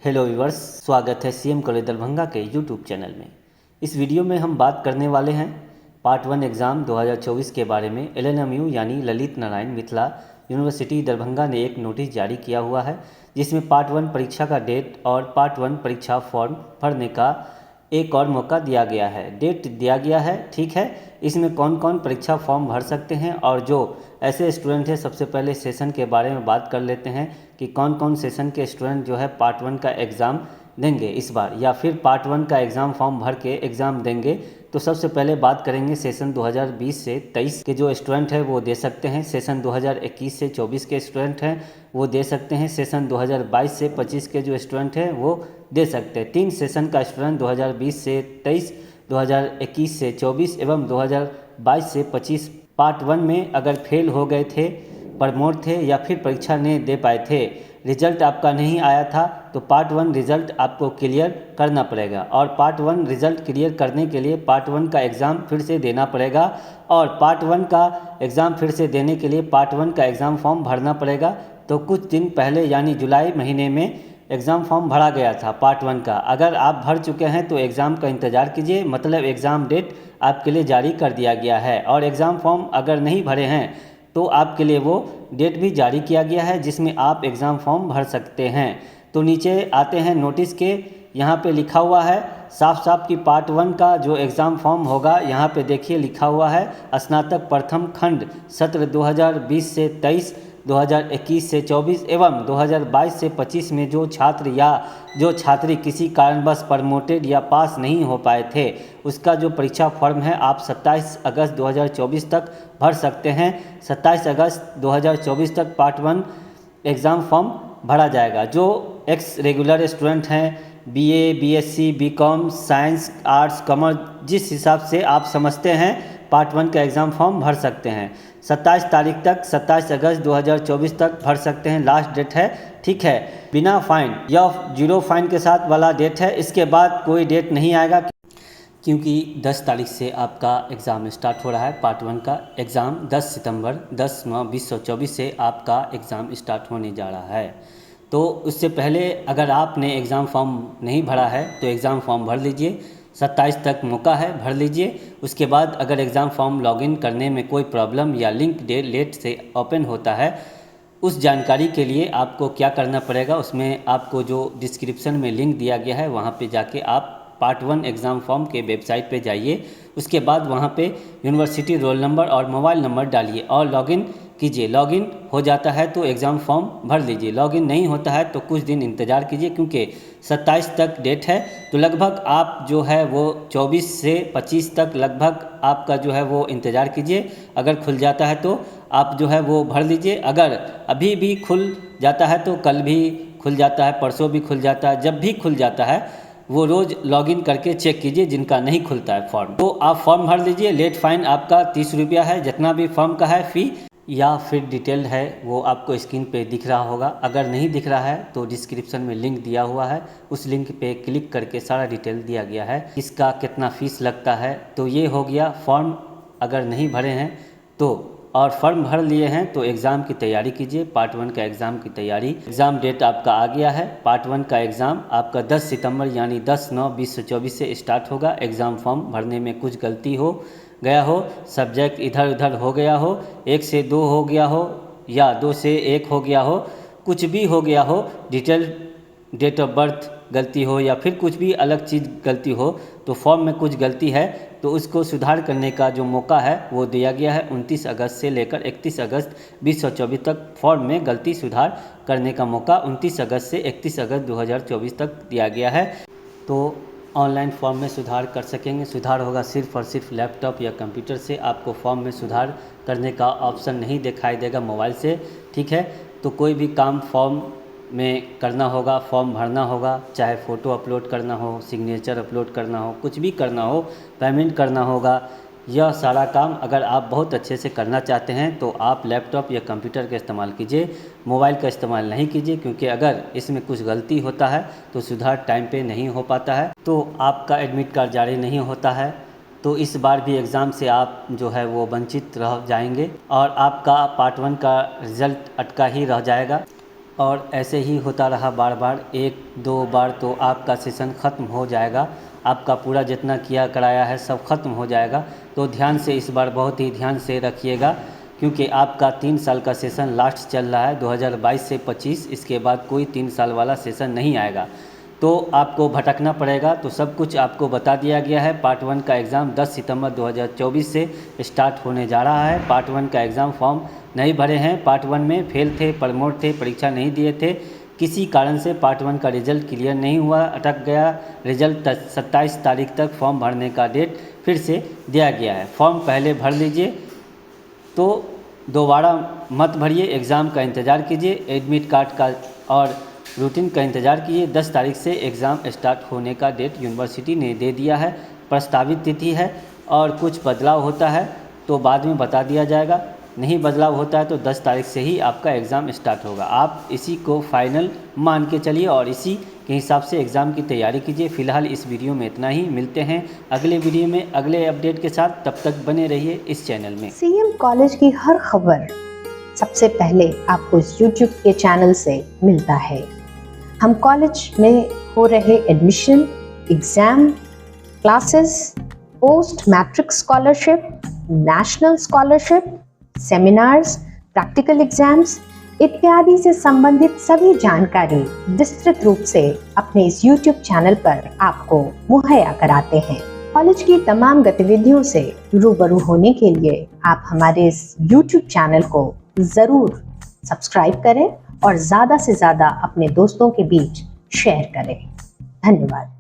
Hello viewers, स्वागत है CM college Darbhanga के यूट्यूब चैनल में। इस वीडियो में हम बात करने वाले हैं पार्ट 1 एग्ज़ाम 2024 के बारे में। एलएनएमयू यानी ललित नारायण मिथिला यूनिवर्सिटी दरभंगा ने एक नोटिस जारी किया हुआ है, जिसमें पार्ट 1 परीक्षा का डेट और पार्ट 1 परीक्षा फॉर्म भरने का एक और मौका दिया गया है। डेट दिया गया है, ठीक है। इसमें कौन कौन परीक्षा फॉर्म भर सकते हैं और जो ऐसे स्टूडेंट हैं, सबसे पहले सेशन के बारे में बात कर लेते हैं कि कौन कौन सेशन के स्टूडेंट जो है पार्ट 1 का एग्ज़ाम देंगे इस बार, या फिर पार्ट 1 का एग्ज़ाम फॉर्म भर के एग्ज़ाम देंगे। तो सबसे पहले बात करेंगे सेशन 2020 से 23 के जो स्टूडेंट हैं वो दे सकते हैं। सेशन 2021 से 24 के स्टूडेंट हैं वो दे सकते हैं। सेशन 2022 से 25 के जो स्टूडेंट हैं वो दे सकते हैं। 3 सेशन का स्टूडेंट 2020 से 23, 2021 से 24 एवं 2022 से 25 पार्ट 1 में अगर फेल हो गए थे, प्रमोट थे या फिर परीक्षा नहीं दे पाए थे, रिजल्ट आपका नहीं आया था, तो पार्ट 1 रिजल्ट आपको क्लियर करना पड़ेगा। और पार्ट 1 रिजल्ट क्लियर करने के लिए पार्ट 1 का एग्ज़ाम फिर से देना पड़ेगा। और पार्ट 1 का एग्ज़ाम फिर से देने के लिए पार्ट 1 का एग्ज़ाम फॉर्म भरना पड़ेगा। तो कुछ दिन पहले यानी जुलाई महीने में एग्ज़ाम फॉर्म भरा गया था पार्ट 1 का। अगर आप भर चुके हैं तो एग्ज़ाम का इंतज़ार कीजिए, मतलब एग्ज़ाम डेट आपके लिए जारी कर दिया गया है। और एग्ज़ाम फॉर्म अगर नहीं भरे हैं तो आपके लिए वो डेट भी जारी किया गया है जिसमें आप एग्ज़ाम फॉर्म भर सकते हैं। तो नीचे आते हैं नोटिस के, यहाँ पे लिखा हुआ है साफ साफ कि पार्ट 1 का जो एग्ज़ाम फॉर्म होगा, यहाँ पे देखिए लिखा हुआ है स्नातक प्रथम खंड सत्र 2020 से 23, 2021 से 24 एवं 2022 से 25 में जो छात्र या जो छात्री किसी कारणवश प्रमोटेड या पास नहीं हो पाए थे, उसका जो परीक्षा फॉर्म है आप 27 अगस्त 2024 तक भर सकते हैं। 27 अगस्त 2024 तक पार्ट 1 एग्ज़ाम फॉर्म भरा जाएगा। जो एक्स रेगुलर स्टूडेंट हैं, BA, BSc, BCom, science, arts, commerce, जिस हिसाब से आप समझते हैं पार्ट 1 का एग्ज़ाम फॉर्म भर सकते हैं। 27 तारीख तक, 27 अगस्त 2024 तक भर सकते हैं, लास्ट डेट है, ठीक है। बिना फाइन या 0 फाइन के साथ वाला डेट है। इसके बाद कोई डेट नहीं आएगा क्योंकि 10 तारीख से आपका एग्ज़ाम स्टार्ट हो रहा है। पार्ट 1 का एग्ज़ाम 10 सितंबर 10/9/2024 से आपका एग्ज़ाम स्टार्ट होने जा रहा है। तो उससे पहले अगर आपने एग्ज़ाम फॉर्म नहीं भरा है तो एग्ज़ाम फॉर्म भर लीजिए, 27 तक मौका है, भर लीजिए। उसके बाद अगर एग्ज़ाम फॉर्म लॉगिन करने में कोई प्रॉब्लम या लिंक लेट से ओपन होता है, उस जानकारी के लिए आपको क्या करना पड़ेगा, उसमें आपको जो डिस्क्रिप्शन में लिंक दिया गया है वहाँ पे जाके आप पार्ट 1 एग्ज़ाम फॉर्म के वेबसाइट पे जाइए। उसके बाद वहाँ पे यूनिवर्सिटी रोल नंबर और मोबाइल नंबर डालिए और लॉगिन कीजिए। लॉगिन हो जाता है तो एग्ज़ाम फॉर्म भर लीजिए, लॉगिन नहीं होता है तो कुछ दिन इंतज़ार कीजिए, क्योंकि 27 तक डेट है। तो लगभग आप जो है वो 24 से 25 तक लगभग आपका जो है वो इंतज़ार कीजिए। अगर खुल जाता है तो आप जो है वो भर लीजिए। अगर अभी भी खुल जाता है तो कल भी खुल जाता है, परसों भी खुल जाता है, जब भी खुल जाता है वो रोज़ लॉगिन करके चेक कीजिए जिनका नहीं खुलता है फॉर्म। तो आप फॉर्म भर लीजिए। लेट फाइन आपका 30 रुपया है, जितना भी फॉर्म का है फ़ी, या फिर डिटेल है वो आपको स्क्रीन पे दिख रहा होगा। अगर नहीं दिख रहा है तो डिस्क्रिप्शन में लिंक दिया हुआ है, उस लिंक पे क्लिक करके सारा डिटेल दिया गया है, इसका कितना फ़ीस लगता है। तो ये हो गया फॉर्म अगर नहीं भरे हैं तो, और फॉर्म भर लिए हैं तो एग्ज़ाम की तैयारी कीजिए। पार्ट 1 का एग्ज़ाम की तैयारी, एग्ज़ाम डेट आपका आ गया है। पार्ट 1 का एग्ज़ाम आपका 10 सितंबर यानी 10/9/2024 से स्टार्ट होगा। एग्ज़ाम फॉर्म भरने में कुछ गलती हो गया हो, सब्जेक्ट इधर उधर हो गया हो, 1 से 2 हो गया हो या 2 से 1 हो गया हो, कुछ भी हो गया हो, डिटेल डेट ऑफ बर्थ गलती हो या फिर कुछ भी अलग चीज़ गलती हो, तो फॉर्म में कुछ गलती है तो उसको सुधार करने का जो मौका है वो दिया गया है। 29 अगस्त से लेकर 31 अगस्त 2024 तक फॉर्म में गलती सुधार करने का मौका 29 अगस्त से 31 अगस्त 2024 तक दिया गया है। तो ऑनलाइन फॉर्म में सुधार कर सकेंगे। सुधार होगा सिर्फ और सिर्फ लैपटॉप या कंप्यूटर से, आपको फॉर्म में सुधार करने का ऑप्शन नहीं दिखाई देगा मोबाइल से, ठीक है। तो कोई भी काम फॉर्म में करना होगा, फॉर्म भरना होगा, चाहे फ़ोटो अपलोड करना हो, सिग्नेचर अपलोड करना हो, कुछ भी करना हो, पेमेंट करना होगा, यह सारा काम अगर आप बहुत अच्छे से करना चाहते हैं तो आप लैपटॉप या कंप्यूटर का इस्तेमाल कीजिए, मोबाइल का इस्तेमाल नहीं कीजिए। क्योंकि अगर इसमें कुछ गलती होता है तो सुधार टाइम पे नहीं हो पाता है, तो आपका एडमिट कार्ड जारी नहीं होता है, तो इस बार भी एग्ज़ाम से आप जो है वो वंचित रह जाएंगे और आपका पार्ट 1 का रिज़ल्ट अटका ही रह जाएगा। और ऐसे ही होता रहा बार बार, 1-2 बार तो आपका सेशन ख़त्म हो जाएगा, आपका पूरा जितना किया कराया है सब ख़त्म हो जाएगा। तो ध्यान से इस बार बहुत ही ध्यान से रखिएगा, क्योंकि आपका 3 साल का सेशन लास्ट चल रहा है 2022 से 25। इसके बाद कोई 3 साल वाला सेशन नहीं आएगा, तो आपको भटकना पड़ेगा। तो सब कुछ आपको बता दिया गया है। पार्ट 1 का एग्ज़ाम 10 सितंबर 2024 से स्टार्ट होने जा रहा है। पार्ट 1 का एग्ज़ाम फॉर्म नहीं भरे हैं, पार्ट 1 में फेल थे, प्रमोट थे, परीक्षा नहीं दिए थे, किसी कारण से पार्ट 1 का रिजल्ट क्लियर नहीं हुआ, अटक गया, रिजल्ट 27 तारीख तक फॉर्म भरने का डेट फिर से दिया गया है। फॉर्म पहले भर लीजिए, तो दोबारा मत भरिए, एग्ज़ाम का इंतज़ार कीजिए, एडमिट कार्ड का और रूटीन का इंतज़ार कीजिए। 10 तारीख से एग्ज़ाम स्टार्ट होने का डेट यूनिवर्सिटी ने दे दिया है, प्रस्तावित तिथि है। और कुछ बदलाव होता है तो बाद में बता दिया जाएगा, नहीं बदलाव होता है तो 10 तारीख से ही आपका एग्ज़ाम स्टार्ट होगा। आप इसी को फाइनल मान के चलिए और इसी के हिसाब से एग्ज़ाम की तैयारी कीजिए। फ़िलहाल इस वीडियो में इतना ही, मिलते हैं अगले वीडियो में अगले अपडेट के साथ। तब तक बने रहिए इस चैनल में। सीएम कॉलेज की हर खबर सबसे पहले आपको इस YouTube के चैनल से मिलता है। हम कॉलेज में हो रहे admission, exam, classes, post matric scholarship, national scholarship, seminars, practical exams इत्यादि से संबंधित सभी जानकारी विस्तृत रूप से अपने इस YouTube चैनल पर आपको मुहैया कराते हैं। कॉलेज की तमाम गतिविधियों से रूबरू होने के लिए आप हमारे इस YouTube चैनल को ज़रूर सब्सक्राइब करें और ज़्यादा से ज़्यादा अपने दोस्तों के बीच शेयर करें। धन्यवाद।